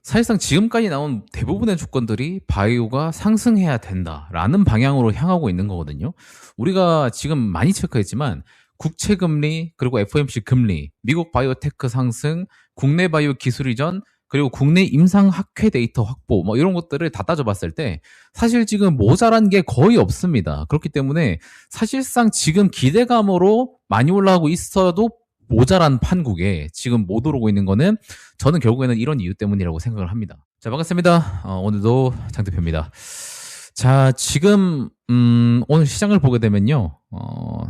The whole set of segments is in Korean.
사실상 지금까지 나온 대부분의 조건들이 바이오가 상승해야 된다라는 방향으로 향하고 있는 거거든요. 우리가 지금 많이 체크했지만 국채 금리, 그리고 FOMC 금리, 미국 바이오테크 상승, 국내 바이오 기술 이전, 그리고 국내 임상 학회 데이터 확보, 뭐 이런 것들을 다 따져봤을 때 사실 지금 모자란 게 거의 없습니다. 그렇기 때문에 사실상 지금 기대감으로 많이 올라가고 있어도 모자란 판국에 지금 못 오르고 있는 거는 저는 결국에는 이런 이유 때문이라고 생각을 합니다. 자, 반갑습니다. 오늘도 장 대표입니다. 자, 지금 오늘 시장을 보게 되면요,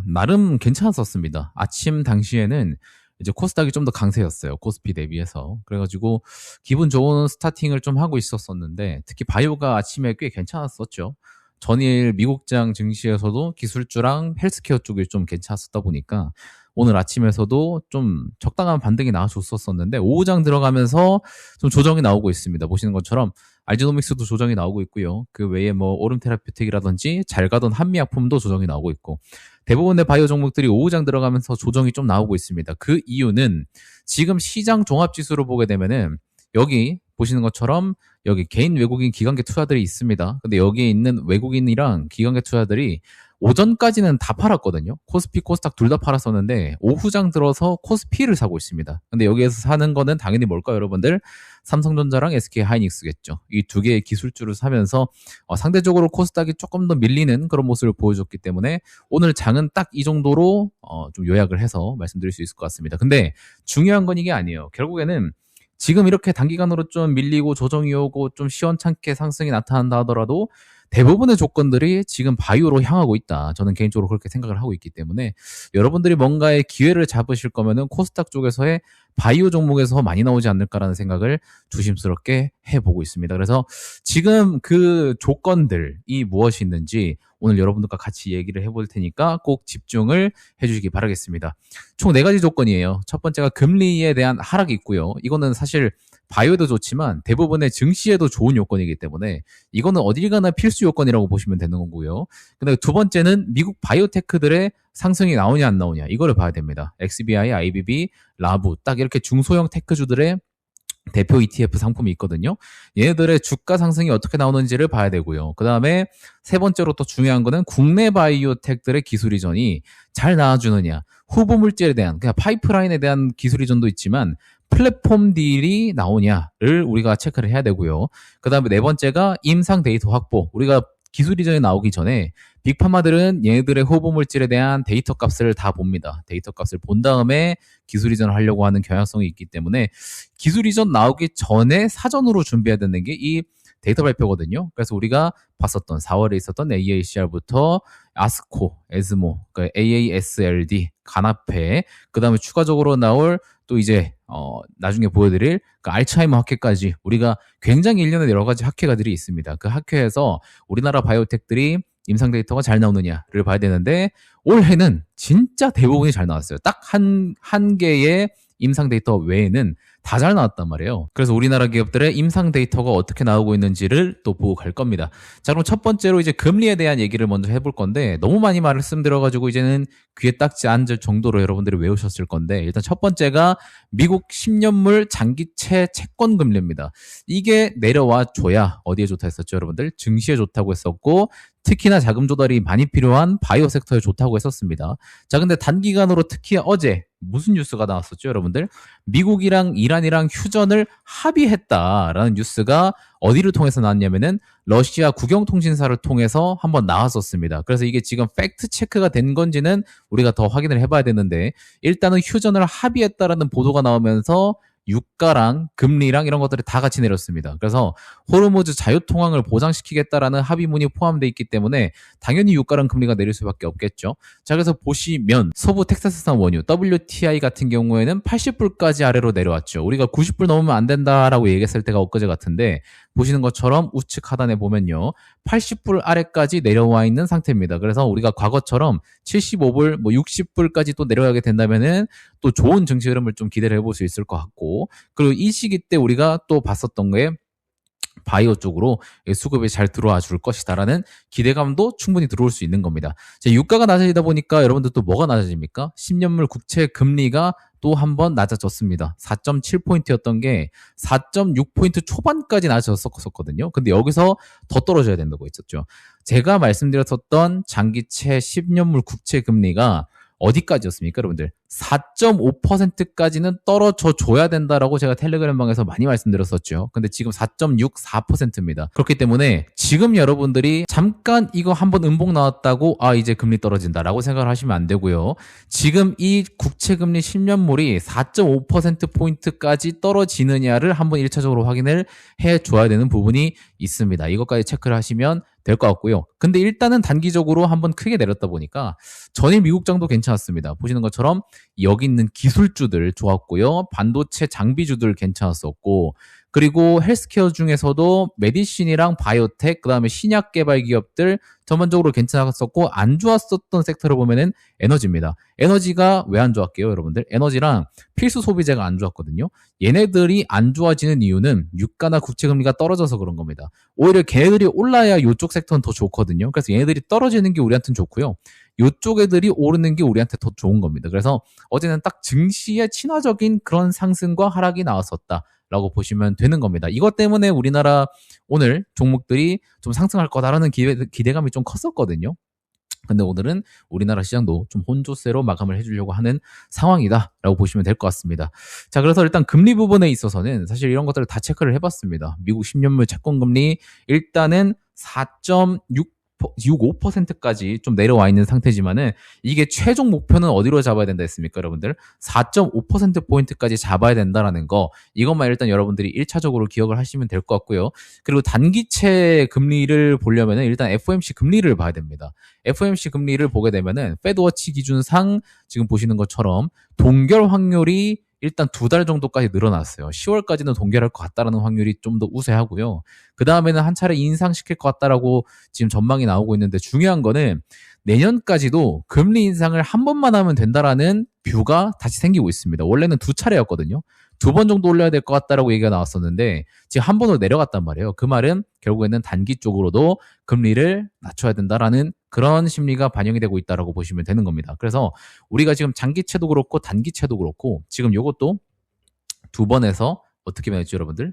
나름 괜찮았었습니다. 아침 당시에는 이제 코스닥이 좀 더 강세였어요. 코스피 대비해서. 그래가지고 기분 좋은 스타팅을 좀 하고 있었었는데, 특히 바이오가 아침에 꽤 괜찮았었죠. 전일 미국장 증시에서도 기술주랑 헬스케어 쪽이 좀 괜찮았었다 보니까 오늘 아침에서도 좀 적당한 반등이 나와줬었는데, 오후장 들어가면서 좀 조정이 나오고 있습니다. 보시는 것처럼 알지노믹스도 조정이 나오고 있고요. 그 외에 뭐 오름 테라퓨틱이라든지 잘 가던 한미약품도 조정이 나오고 있고, 대부분의 바이오 종목들이 오후장 들어가면서 조정이 좀 나오고 있습니다. 그 이유는 지금 시장 종합지수로 보게 되면은 여기 보시는 것처럼 여기 개인 외국인 기관계 투자들이 있습니다. 근데 여기에 있는 외국인이랑 기관계 투자들이 오전까지는 다 팔았거든요. 코스피, 코스닥 둘 다 팔았었는데 오후장 들어서 코스피를 사고 있습니다. 근데 여기에서 사는 거는 당연히 뭘까요, 여러분들? 삼성전자랑 SK하이닉스겠죠. 이 두 개의 기술주를 사면서 상대적으로 코스닥이 조금 더 밀리는 그런 모습을 보여줬기 때문에 오늘 장은 딱 이 정도로 좀 요약을 해서 말씀드릴 수 있을 것 같습니다. 근데 중요한 건 이게 아니에요. 결국에는 지금 이렇게 단기간으로 좀 밀리고 조정이 오고 좀 시원찮게 상승이 나타난다 하더라도 대부분의 조건들이 지금 바이오로 향하고 있다. 저는 개인적으로 그렇게 생각을 하고 있기 때문에 여러분들이 뭔가의 기회를 잡으실 거면은 코스닥 쪽에서의 바이오 종목에서 많이 나오지 않을까라는 생각을 조심스럽게 해보고 있습니다. 그래서 지금 그 조건들이 무엇이 있는지 오늘 여러분들과 같이 얘기를 해볼 테니까 꼭 집중을 해주시기 바라겠습니다. 총 4가지 조건이에요. 첫 번째가 금리에 대한 하락이 있고요. 이거는 사실 바이오도 좋지만 대부분의 증시에도 좋은 요건이기 때문에 이거는 어딜 가나 필수 요건이라고 보시면 되는 거고요. 근데 두 번째는 미국 바이오테크들의 상승이 나오냐 안 나오냐 이거를 봐야 됩니다. XBI, IBB, 라부 딱 이렇게 중소형 테크주들의 대표 ETF 상품이 있거든요. 얘네들의 주가 상승이 어떻게 나오는지를 봐야 되고요. 그 다음에 세 번째로 또 중요한 거는 국내 바이오텍들의 기술 이전이 잘 나와주느냐, 후보 물질에 대한, 그냥 파이프라인에 대한 기술 이전도 있지만 플랫폼 딜이 나오냐를 우리가 체크를 해야 되고요. 그 다음에 네 번째가 임상 데이터 확보. 우리가 기술 이전이 나오기 전에 빅파마들은 얘네들의 후보 물질에 대한 데이터 값을 다 봅니다. 데이터 값을 본 다음에 기술 이전을 하려고 하는 경향성이 있기 때문에 기술 이전 나오기 전에 사전으로 준비해야 되는 게 이 데이터 발표거든요. 그래서 우리가 봤었던 4월에 있었던 AACR부터 아스코, 에스모, 그러니까 AASLD, 가나페, 그 다음에 추가적으로 나올 또 이제 나중에 보여드릴 그 알츠하이머 학회까지 우리가 굉장히 1년에 여러 가지 학회가들이 있습니다. 그 학회에서 우리나라 바이오텍들이 임상 데이터가 잘 나오느냐를 봐야 되는데 올해는 진짜 대부분이 잘 나왔어요. 딱 한 개의 임상 데이터 외에는 다 잘 나왔단 말이에요. 그래서 우리나라 기업들의 임상 데이터가 어떻게 나오고 있는지를 또 보고 갈 겁니다. 자, 그럼 첫 번째로 이제 금리에 대한 얘기를 먼저 해볼 건데 너무 많이 말씀드려가지고 이제는 귀에 딱지 앉을 정도로 여러분들이 외우셨을 건데 일단 첫 번째가 미국 10년물 장기채 채권 금리입니다. 이게 내려와 줘야 어디에 좋다 했었죠, 여러분들? 증시에 좋다고 했었고 특히나 자금 조달이 많이 필요한 바이오 섹터에 좋다고 했었습니다. 자, 근데 단기간으로 특히 어제 무슨 뉴스가 나왔었죠, 여러분들? 미국이랑 이란이랑 휴전을 합의했다라는 뉴스가 어디를 통해서 나왔냐면은 러시아 국영통신사를 통해서 한번 나왔었습니다. 그래서 이게 지금 팩트 체크가 된 건지는 우리가 더 확인을 해봐야 되는데 일단은 휴전을 합의했다라는 보도가 나오면서 유가랑 금리랑 이런 것들이 다 같이 내렸습니다. 그래서 호르무즈 자유통항을 보장시키겠다라는 합의문이 포함되어 있기 때문에 당연히 유가랑 금리가 내릴 수밖에 없겠죠. 자, 그래서 보시면 서부 텍사스산 원유 WTI 같은 경우에는 80불까지 아래로 내려왔죠. 우리가 90불 넘으면 안 된다라고 얘기했을 때가 엊그제 같은데 보시는 것처럼 우측 하단에 보면요. 80불 아래까지 내려와 있는 상태입니다. 그래서 우리가 과거처럼 75불, 60불까지 또 내려가게 된다면은 또 좋은 증시 흐름을 좀 기대를 해볼 수 있을 것 같고 그리고 이 시기 때 우리가 또 봤었던 게 바이오 쪽으로 수급이 잘 들어와 줄 것이다라는 기대감도 충분히 들어올 수 있는 겁니다. 자, 유가가 낮아지다 보니까 여러분들 또 뭐가 낮아집니까? 10년물 국채 금리가 또 또 한 번 낮아졌습니다. 4.7포인트였던 게 4.6포인트 초반까지 낮아졌었거든요. 근데 여기서 더 떨어져야 된다고 했었죠. 제가 말씀드렸었던 장기채 10년물 국채 금리가 어디까지였습니까, 여러분들? 4.5%까지는 떨어져 줘야 된다라고 제가 텔레그램 방에서 많이 말씀드렸었죠. 근데 지금 4.64%입니다. 그렇기 때문에 지금 여러분들이 잠깐 이거 한번 음봉 나왔다고 이제 금리 떨어진다라고 생각을 하시면 안 되고요. 지금 이 국채 금리 10년물이 4.5%포인트까지 떨어지느냐를 한번 1차적으로 확인을 해 줘야 되는 부분이 있습니다. 이것까지 체크를 하시면 될 것 같고요. 근데 일단은 단기적으로 한번 크게 내렸다 보니까 전일 미국장도 괜찮았습니다. 보시는 것처럼 여기 있는 기술주들 좋았고요. 반도체 장비주들 괜찮았었고, 그리고 헬스케어 중에서도 메디신이랑 바이오텍, 그 다음에 신약 개발 기업들 전반적으로 괜찮았었고, 안 좋았었던 섹터를 보면은 에너지입니다. 에너지가 왜 안 좋았게요, 여러분들? 에너지랑 필수 소비재가 안 좋았거든요. 얘네들이 안 좋아지는 이유는 유가나 국채 금리가 떨어져서 그런 겁니다. 오히려 걔네들이 올라야 이쪽 섹터는 더 좋거든요. 그래서 얘네들이 떨어지는 게 우리한테는 좋고요. 이쪽 애들이 오르는 게 우리한테 더 좋은 겁니다. 그래서 어제는 딱 증시의 친화적인 그런 상승과 하락이 나왔었다라고 보시면 되는 겁니다. 이것 때문에 우리나라 오늘 종목들이 좀 상승할 거다라는 기대감이 좀 컸었거든요. 근데 오늘은 우리나라 시장도 좀 혼조세로 마감을 해주려고 하는 상황이다라고 보시면 될 것 같습니다. 자, 그래서 일단 금리 부분에 있어서는 사실 이런 것들을 다 체크를 해봤습니다. 미국 10년물 채권 금리 일단은 4.65%까지 좀 내려와 있는 상태지만은 이게 최종 목표는 어디로 잡아야 된다 했습니까, 여러분들? 4.5%포인트까지 잡아야 된다라는 거, 이것만 일단 여러분들이 1차적으로 기억을 하시면 될 것 같고요. 그리고 단기채 금리를 보려면은 일단 FOMC 금리를 봐야 됩니다. FOMC 금리를 보게 되면은 페드워치 기준상 지금 보시는 것처럼 동결 확률이 일단 2달 정도까지 늘어났어요. 10월까지는 동결할 것 같다라는 확률이 좀 더 우세하고요. 그 다음에는 한 차례 인상시킬 것 같다라고 지금 전망이 나오고 있는데, 중요한 거는 내년까지도 금리 인상을 한 번만 하면 된다라는 뷰가 다시 생기고 있습니다. 원래는 2차례였거든요. 2번 정도 올려야 될 것 같다라고 얘기가 나왔었는데 지금 한 번으로 내려갔단 말이에요. 그 말은 결국에는 단기 쪽으로도 금리를 낮춰야 된다라는 그런 심리가 반영이 되고 있다라고 보시면 되는 겁니다. 그래서 우리가 지금 장기채도 그렇고 단기채도 그렇고 지금 요것도 2번에서 어떻게 변했죠, 여러분들?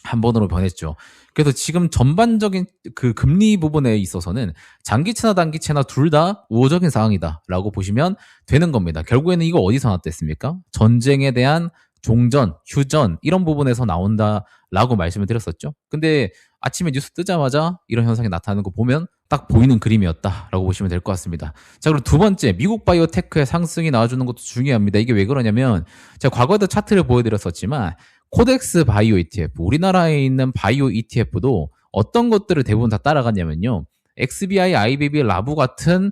한 번으로 변했죠. 그래서 지금 전반적인 그 금리 부분에 있어서는 장기채나 단기채나 둘 다 우호적인 상황이다라고 보시면 되는 겁니다. 결국에는 이거 어디서 나왔댔습니까? 전쟁에 대한 종전, 휴전 이런 부분에서 나온다라고 말씀을 드렸었죠. 근데 아침에 뉴스 뜨자마자 이런 현상이 나타나는 거 보면 딱 보이는 그림이었다라고 보시면 될 것 같습니다. 자, 그리고 두 번째, 미국 바이오테크의 상승이 나와주는 것도 중요합니다. 이게 왜 그러냐면 제가 과거에도 차트를 보여드렸었지만 코덱스 바이오 ETF, 우리나라에 있는 바이오 ETF도 어떤 것들을 대부분 다 따라갔냐면요. XBI, IBB, 라부 같은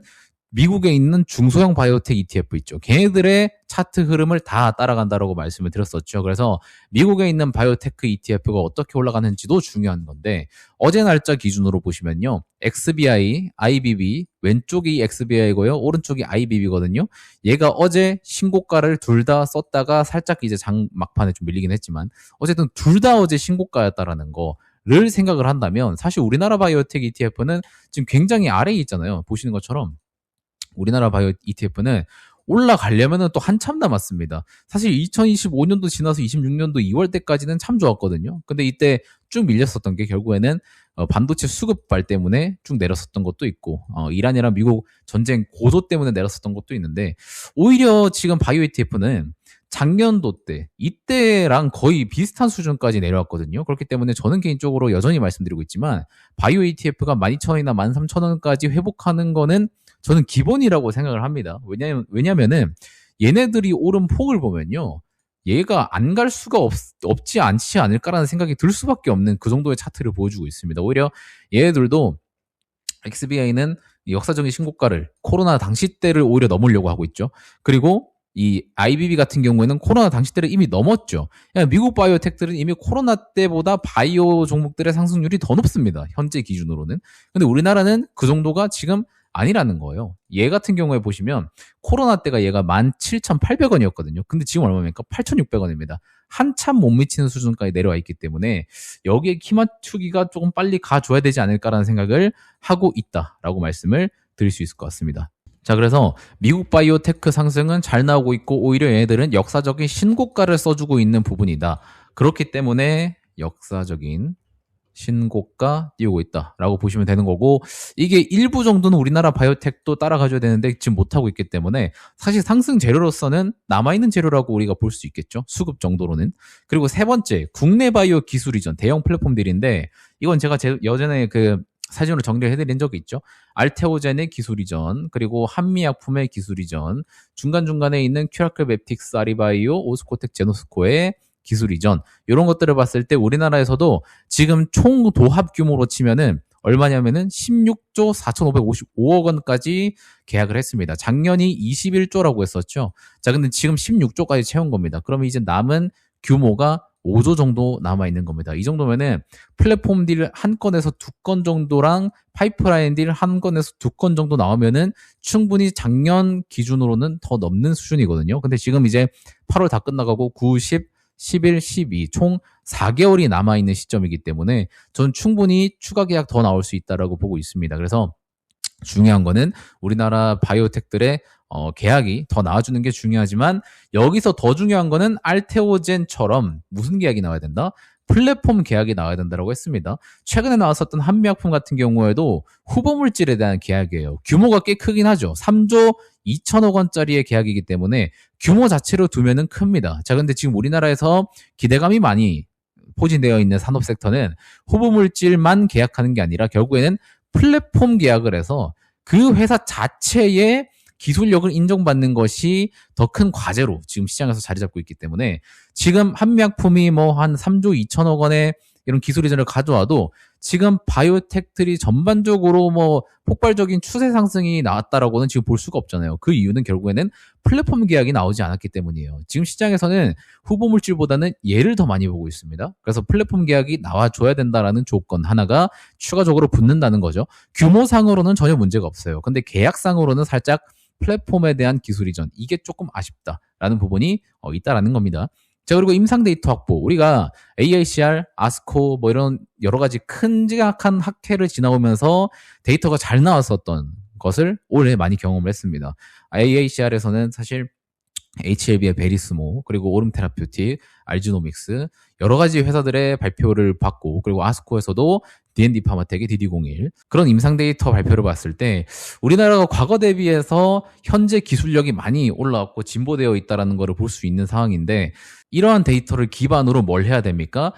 미국에 있는 중소형 바이오텍 ETF 있죠. 걔네들의 차트 흐름을 다 따라간다라고 말씀을 드렸었죠. 그래서 미국에 있는 바이오테크 ETF가 어떻게 올라가는지도 중요한 건데 어제 날짜 기준으로 보시면요. XBI, IBB, 왼쪽이 XBI고요. 오른쪽이 IBB거든요. 얘가 어제 신고가를 둘 다 썼다가 살짝 이제 장 막판에 좀 밀리긴 했지만 어쨌든 둘 다 어제 신고가였다라는 거를 생각을 한다면 사실 우리나라 바이오텍 ETF는 지금 굉장히 아래에 있잖아요. 보시는 것처럼 우리나라 바이오 ETF는 올라가려면 또 한참 남았습니다. 사실 2025년도 지나서 26년도 2월 때까지는 참 좋았거든요. 근데 이때 쭉 밀렸었던 게 결국에는 반도체 수급발 때문에 쭉 내렸었던 것도 있고 이란이랑 미국 전쟁 고조 때문에 내렸었던 것도 있는데 오히려 지금 바이오 ETF는 작년도 때 이때랑 거의 비슷한 수준까지 내려왔거든요. 그렇기 때문에 저는 개인적으로 여전히 말씀드리고 있지만 바이오 ETF가 12,000원이나 13,000원까지 회복하는 거는 저는 기본이라고 생각을 합니다. 왜냐면은 얘네들이 오른 폭을 보면요. 얘가 안 갈 수가 없지 않지 않을까라는 생각이 들 수밖에 없는 그 정도의 차트를 보여주고 있습니다. 오히려 얘네들도 XBI는 역사적인 신고가를 코로나 당시 때를 오히려 넘으려고 하고 있죠. 그리고 이 IBB 같은 경우에는 코로나 당시 때를 이미 넘었죠. 미국 바이오텍들은 이미 코로나 때보다 바이오 종목들의 상승률이 더 높습니다. 현재 기준으로는. 근데 우리나라는 그 정도가 지금 아니라는 거예요. 얘 같은 경우에 보시면 코로나 때가 얘가 17,800원이었거든요. 근데 지금 얼마입니까? 8,600원입니다. 한참 못 미치는 수준까지 내려와 있기 때문에 여기에 키 맞추기가 조금 빨리 가줘야 되지 않을까라는 생각을 하고 있다라고 말씀을 드릴 수 있을 것 같습니다. 자, 그래서 미국 바이오테크 상승은 잘 나오고 있고 오히려 얘네들은 역사적인 신고가를 써주고 있는 부분이다. 그렇기 때문에 역사적인 신고가 띄우고 있다라고 보시면 되는 거고, 이게 일부 정도는 우리나라 바이오텍도 따라가줘야 되는데 지금 못하고 있기 때문에 사실 상승 재료로서는 남아있는 재료라고 우리가 볼 수 있겠죠. 수급 정도로는. 그리고 세 번째, 국내 바이오 기술 이전 대형 플랫폼들인데, 이건 제가 예전에 그 사진으로 정리해드린 적이 있죠. 알테오젠의 기술 이전, 그리고 한미약품의 기술 이전, 중간중간에 있는 큐라클 맵틱스, 아리바이오, 오스코텍, 제노스코의 기술 이전, 이런 것들을 봤을 때 우리나라에서도 지금 총 도합 규모로 치면은 얼마냐면은 16조 4,555억 원까지 계약을 했습니다. 작년이 21조라고 했었죠. 자, 근데 지금 16조까지 채운 겁니다. 그러면 이제 남은 규모가 5조 정도 남아있는 겁니다. 이 정도면은 플랫폼 딜 한 건에서 두 건 정도랑 파이프라인 딜 한 건에서 두 건 정도 나오면은 충분히 작년 기준으로는 더 넘는 수준이거든요. 근데 지금 이제 8월 다 끝나가고 9, 10, 11, 12, 총 4개월이 남아있는 시점이기 때문에 저는 충분히 추가 계약 더 나올 수 있다라고 보고 있습니다. 그래서 중요한 거는 우리나라 바이오텍들의 계약이 더 나와주는 게 중요하지만, 여기서 더 중요한 거는 알테오젠처럼 무슨 계약이 나와야 된다? 플랫폼 계약이 나와야 된다고 했습니다. 최근에 나왔었던 한미약품 같은 경우에도 후보물질에 대한 계약이에요. 규모가 꽤 크긴 하죠. 3조 2천억 원짜리의 계약이기 때문에 규모 자체로 두면은 큽니다. 자, 근데 지금 우리나라에서 기대감이 많이 포진되어 있는 산업 섹터는 후보물질만 계약하는 게 아니라 결국에는 플랫폼 계약을 해서 그 회사 자체의 기술력을 인정받는 것이 더 큰 과제로 지금 시장에서 자리 잡고 있기 때문에, 지금 한미약품이 뭐 한 3조 2천억 원의 이런 기술 이전을 가져와도 지금 바이오텍들이 전반적으로 뭐 폭발적인 추세 상승이 나왔다라고는 지금 볼 수가 없잖아요. 그 이유는 결국에는 플랫폼 계약이 나오지 않았기 때문이에요. 지금 시장에서는 후보 물질보다는 얘를 더 많이 보고 있습니다. 그래서 플랫폼 계약이 나와줘야 된다라는 조건 하나가 추가적으로 붙는다는 거죠. 규모상으로는 전혀 문제가 없어요. 근데 계약상으로는 살짝 플랫폼에 대한 기술 이전, 이게 조금 아쉽다라는 부분이 있다라는 겁니다. 자, 그리고 임상 데이터 확보. 우리가 AICR, 아스코 뭐 이런 여러 가지 큰지각한 학회를 지나오면서 데이터가 잘 나왔었던 것을 올해 많이 경험을 했습니다. AACR에서는 사실 HLB의 베리스모, 그리고 오름 테라퓨틱, 알지노믹스 여러 가지 회사들의 발표를 받고, 그리고 아스코에서도 D&D 파마텍의 DD01 그런 임상 데이터 발표를 봤을 때 우리나라가 과거 대비해서 현재 기술력이 많이 올라왔고 진보되어 있다는 것을 볼 수 있는 상황인데, 이러한 데이터를 기반으로 뭘 해야 됩니까?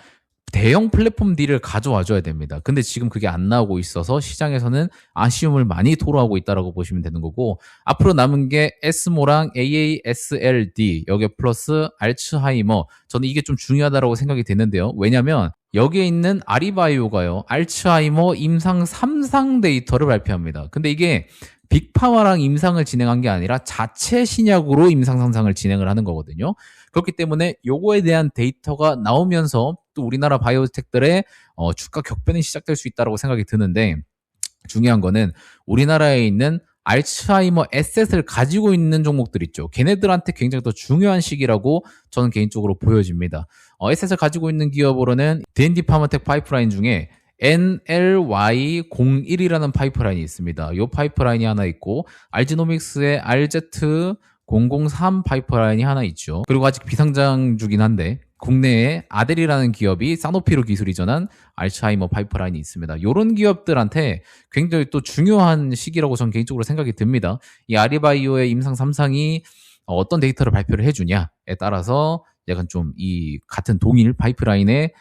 대형 플랫폼 딜을 가져와줘야 됩니다. 근데 지금 그게 안 나오고 있어서 시장에서는 아쉬움을 많이 토로하고 있다고 보시면 되는 거고, 앞으로 남은 게 에스모랑 AASLD, 여기에 플러스 알츠하이머, 저는 이게 좀 중요하다고 생각이 되는데요. 왜냐면 여기에 있는 아리바이오가요, 알츠하이머 임상 3상 데이터를 발표합니다. 근데 이게 빅파마랑 임상을 진행한 게 아니라 자체 신약으로 임상 상상을 진행을 하는 거거든요. 그렇기 때문에 요거에 대한 데이터가 나오면서 또 우리나라 바이오텍들의 주가 격변이 시작될 수 있다고 생각이 드는데, 중요한 거는 우리나라에 있는 알츠하이머 에셋을 가지고 있는 종목들 있죠. 걔네들한테 굉장히 더 중요한 시기라고 저는 개인적으로 보여집니다. 에셋을 가지고 있는 기업으로는 D&D 파마텍 파이프라인 중에 NLY01이라는 파이프라인이 있습니다. 이 파이프라인이 하나 있고, 알지노믹스의 RZ003 파이프라인이 하나 있죠. 그리고 아직 비상장주긴 한데 국내에 아델이라는 기업이 사노피로 기술 이전한 알츠하이머 파이프라인이 있습니다. 이런 기업들한테 굉장히 또 중요한 시기라고 저는 개인적으로 생각이 듭니다. 이 아리바이오의 임상 3상이 어떤 데이터를 발표를 해주냐에 따라서 약간 좀 이 같은 동일 파이프라인의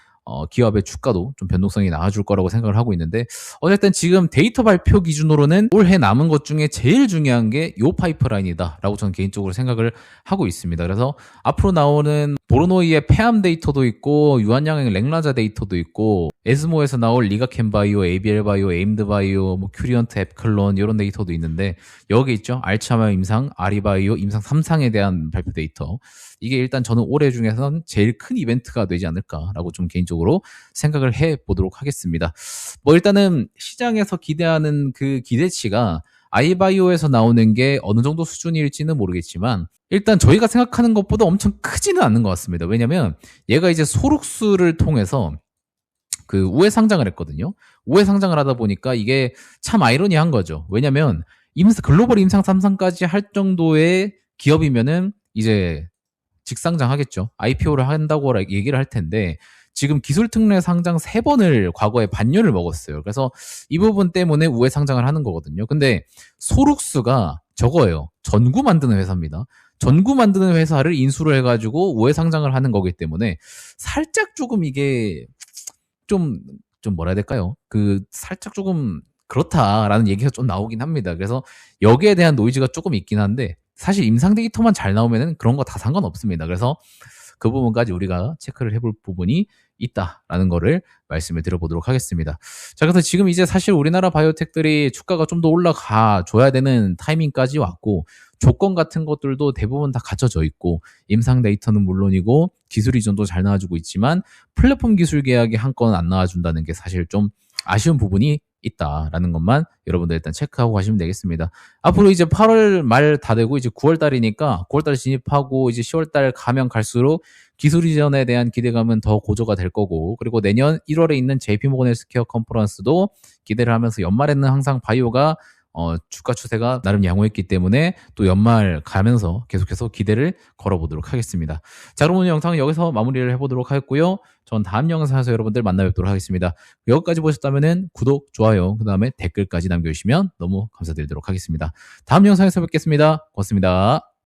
기업의 주가도 좀 변동성이 나와줄 거라고 생각을 하고 있는데, 어쨌든 지금 데이터 발표 기준으로는 올해 남은 것 중에 제일 중요한 게 요 파이프라인이다라고 저는 개인적으로 생각을 하고 있습니다. 그래서 앞으로 나오는 보르노이의 폐암 데이터도 있고, 유한양의 랭라자 데이터도 있고, 에스모에서 나올 리가캠바이오, ABL바이오, 에임드바이오, 뭐 큐리언트, 앱클론 이런 데이터도 있는데, 여기 있죠. 알츠하이머 임상, 아리바이오 임상 3상에 대한 발표 데이터. 이게 일단 저는 올해 중에서는 제일 큰 이벤트가 되지 않을까라고 좀 개인적으로 생각을 해보도록 하겠습니다. 뭐 일단은 시장에서 기대하는 그 기대치가 아이바이오에서 나오는 게 어느 정도 수준일지는 모르겠지만, 일단 저희가 생각하는 것보다 엄청 크지는 않는 것 같습니다. 왜냐면 얘가 이제 소록수를 통해서 그 우회 상장을 했거든요. 우회 상장을 하다 보니까 이게 참 아이러니한 거죠. 왜냐면 글로벌 임상 3상까지 할 정도의 기업이면은 이제 직상장하겠죠. IPO를 한다고 얘기를 할 텐데 지금 기술특례 상장 3번을 과거에 반년을 먹었어요. 그래서 이 부분 때문에 우회 상장을 하는 거거든요. 근데 소룩스가 저거예요. 전구 만드는 회사입니다. 전구 만드는 회사를 인수를 해가지고 우회 상장을 하는 거기 때문에 살짝 조금 이게 좀 뭐라 해야 될까요? 살짝 조금 그렇다라는 얘기가 좀 나오긴 합니다. 그래서 여기에 대한 노이즈가 조금 있긴 한데 사실 임상 데이터만 잘 나오면은 그런 거 다 상관없습니다. 그래서 그 부분까지 우리가 체크를 해볼 부분이 있다라는 거를 말씀을 드려보도록 하겠습니다. 자, 그래서 지금 이제 사실 우리나라 바이오텍들이 주가가 좀 더 올라가 줘야 되는 타이밍까지 왔고 조건 같은 것들도 대부분 다 갖춰져 있고 임상 데이터는 물론이고 기술 이전도 잘 나와주고 있지만 플랫폼 기술 계약이 한 건 안 나와준다는 게 사실 좀 아쉬운 부분이 있다라는 것만 여러분들 일단 체크하고 가시면 되겠습니다. 앞으로 이제 8월 말 다 되고 이제 9월 달이니까 9월 달 진입하고 이제 10월 달 가면 갈수록 기술 이전에 대한 기대감은 더 고조가 될 거고 그리고 내년 1월에 있는 JP모건 헬스케어 컨퍼런스도 기대를 하면서 연말에는 항상 바이오가 주가 추세가 나름 양호했기 때문에 또 연말 가면서 계속해서 기대를 걸어보도록 하겠습니다. 자, 그럼 오늘 영상은 여기서 마무리를 해보도록 하겠고요. 전 다음 영상에서 여러분들 만나뵙도록 하겠습니다. 여기까지 보셨다면 구독, 좋아요, 그 다음에 댓글까지 남겨주시면 너무 감사드리도록 하겠습니다. 다음 영상에서 뵙겠습니다. 고맙습니다.